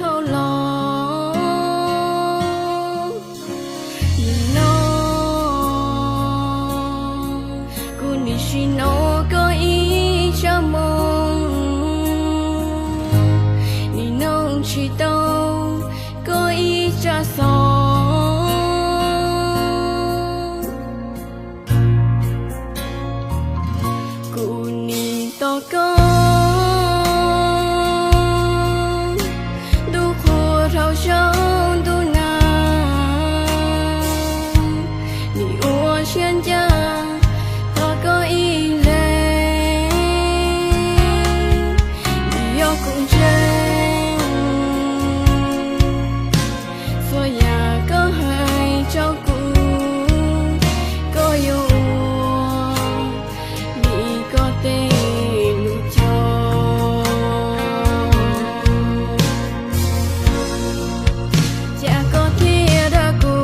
thâu lo nhìn nó cô đi xin nó có ý cho mong nhìn nó chỉ tao có ý cho xong cô nhìn to có trên cha ta có ý lên yêu cũng trên xua nhà có hai cháu cụ có yêu vì có tên lũ cho cha có thiệt đã cụ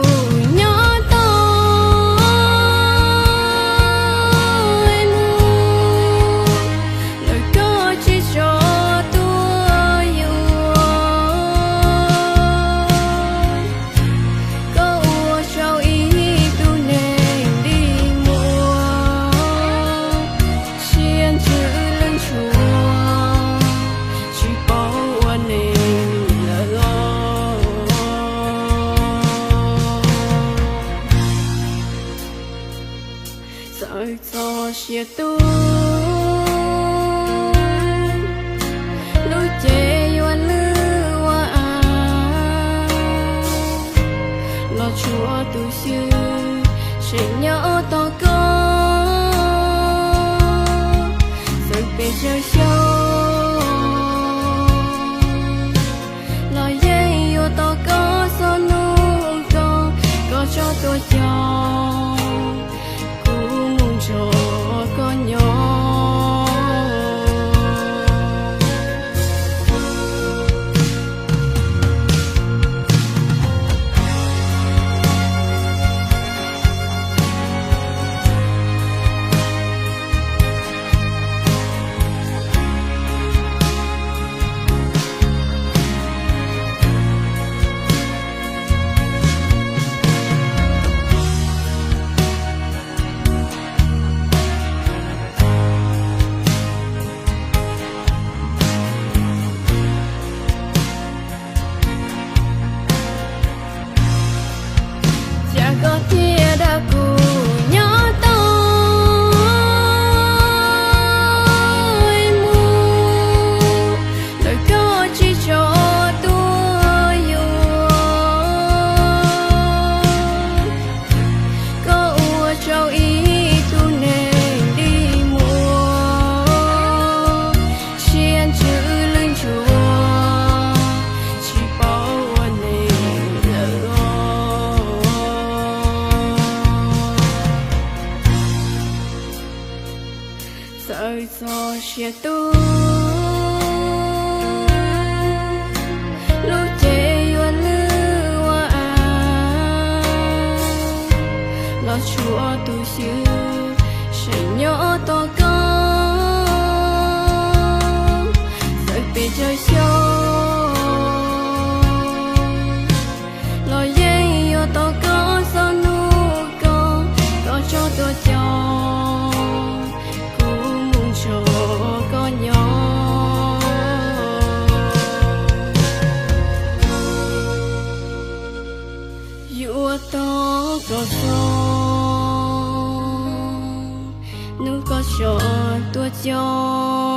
rồi cho chia tu lối chế yuan lư hoa lo chúa tu sư sẽ nhớ to có rồi về chơi sâu lo dây yêu to có so nu có cho tôi cho cho con nhỏ có thiệt đã cụ nhớ tôi mu đời có chỉ cho tôi yêu có ua cho ý tu nên đi mua xiên chữ lưng chùa chỉ bảo này rồi cho chia tu lúc chế yuan lư hoa lo chúa tu sư sẽ nhớ to có rồi về chơi sâu lo dây yêu to có sao nu có cho tôi cho cho con nhỏ dụa to có son, นูก็ชอบตัวจอ